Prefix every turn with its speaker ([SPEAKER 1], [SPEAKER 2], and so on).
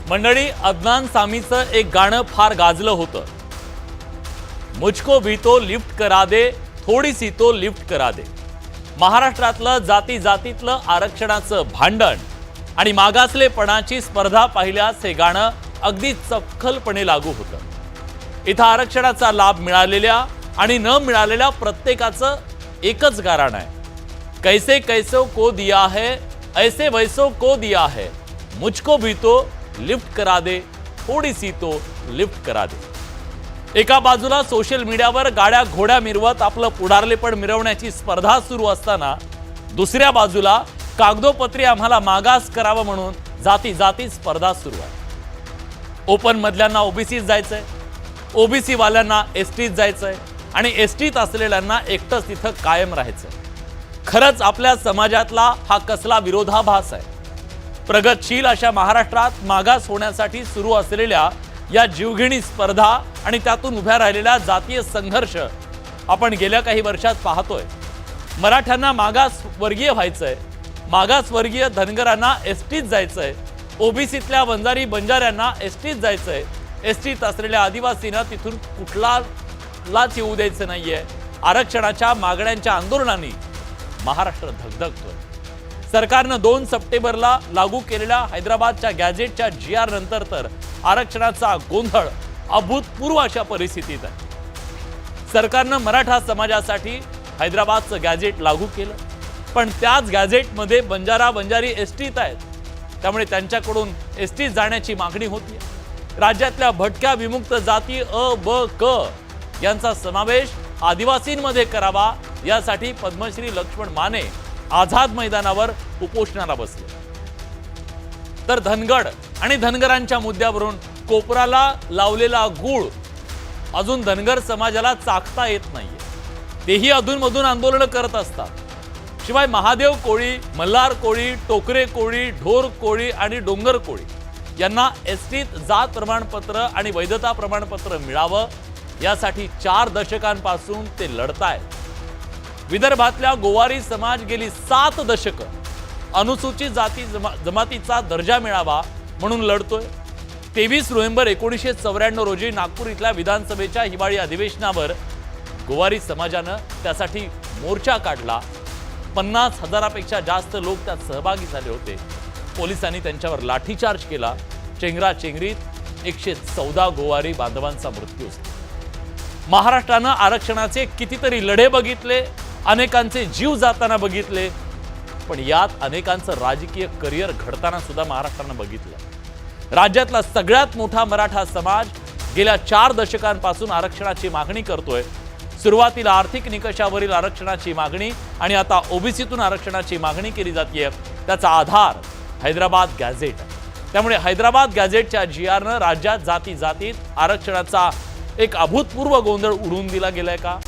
[SPEAKER 1] मंडळी, अदनान सामीचं एक गाणं फार गाजलं होतं। मुझको भी तो लिफ्ट करा दे, थोडी सी तो लिफ्ट करा दे। महाराष्ट्रातलं जाती जातीतलं आरक्षणाचं भांडण आणि मागासलेपणाची स्पर्धा पाहिल्यास हे गाणं अगदी चपखलपणे लागू होतं। इथं आरक्षणाचा लाभ मिळालेल्या आणि न मिळालेल्या प्रत्येकाचं एकच गाणं आहे, कैसे कैसो को दिया है, ऐसे वैसो को दिया है, मुझको भी तो लिफ्ट करा दे, थोडी सी तो लिफ्ट करा दे। एका बाजूला सोशल मीडियावर गाड्या घोड्या मिरवत आपलं पुढारलेपण मिरवण्याची स्पर्धा सुरू असताना दुसऱ्या बाजूला कागदोपत्री आम्हाला मागास करावं म्हणून जाती जाती स्पर्धा सुरू आहे। ओपन मधल्यांना ओबीसीत जायचंय, ओबीसी वाल्यांना एसटीत जायचंय आणि एसटीत असलेल्यांना एकटंच तिथं कायम राहायचंय। खरंच आपल्या समाजातला हा कसला विरोधाभास आहे। प्रगतशील अशा महाराष्ट्रात मागास होण्यासाठी सुरू असलेल्या या जीवघेणी स्पर्धा आणि त्यातून उभ्या राहिलेला जातीय संघर्ष आपण गेल्या काही वर्षात पाहतोय। मराठ्यांना मागास वर्गीय व्हायचंय, मागास वर्गीय धनगरांना एसटीत जायचंय, ओबीसीतल्या वंजारी बंजाऱ्यांना एसटीत जायचंय, एसटीत असलेल्या आदिवासींना तिथून कुठलाच येऊ द्यायचं नाहीये। आरक्षणाच्या मागण्यांच्या आंदोलनांनी महाराष्ट्र धगधगतोय। सरकारनं 2 सप्टेंबरला लागू केलेल्या हैदराबादच्या गॅजेटच्या GR नंतर तर आरक्षणाचा गोंधळ अभूतपूर्व अशा परिस्थितीत आहे। सरकारनं मराठा समाजासाठी हैदराबादचं गॅजेट लागू केलं, पण त्याच गॅजेटमध्ये बंजारा बंजारी एसटीत आहेत, त्यामुळे त्यांच्याकडून एसटीत जाण्याची मागणी होती। राज्यातल्या भटक्या विमुक्त जाती अ, ब, क यांचा समावेश आदिवासींमध्ये करावा यासाठी पद्मश्री लक्ष्मण माने आझाद मैदानावर उपोषणाला बसले। तर धनगड आणि धनगरांच्या मुद्द्यावरून कोपराला लावलेला गूळ अजून धनगर समाजाला चाखता येत नाहीये, तेही अधूनमधून आंदोलन करत असतात। शिवाय महादेव कोळी, मल्हार कोळी, टोकरे कोळी, ढोर कोळी आणि डोंगर कोळी यांना एसटीत जात प्रमाणपत्र आणि वैधता प्रमाणपत्र मिळावं यासाठी 4 दशकांपासून ते लढतायत। विदर्भातल्या गोवारी समाज गेली 7 दशकं अनुसूचित जाती जमातीचा दर्जा मिळावा म्हणून लढतोय। 23 नोव्हेंबर 1994 रोजी नागपूर इथल्या विधानसभेच्या हिवाळी अधिवेशनावर गोवारी समाजानं त्यासाठी मोर्चा काढला। 50,000पेक्षा जास्त लोक त्यात सहभागी झाले होते। पोलिसांनी त्यांच्यावर लाठीचार्ज केला। चेंगराचेंगरीत 114 गोवारी बांधवांचा मृत्यू झाला। महाराष्ट्रानं आरक्षणाचे कितीतरी लढे बघितले, अनेकांचे जीव जाताना बघितले, पण यात अनेकांचं राजकीय करिअर घडताना सुद्धा महाराष्ट्रानं बघितलं। राज्यातला सगळ्यात मोठा मराठा समाज गेल्या 4 दशकांपासून आरक्षणाची मागणी करतोय। सुरुवातीला आर्थिक निकषावरील आरक्षणाची मागणी आणि आता ओबीसीतून आरक्षणाची मागणी केली जाते। त्याचा आधार हैदराबाद गॅझेट। त्यामुळे हैदराबाद गॅझेटच्या GRनं राज्यात जाती जातीत आरक्षणाचा एक अभूतपूर्व गोंधळ उडवून दिला गेलाय का?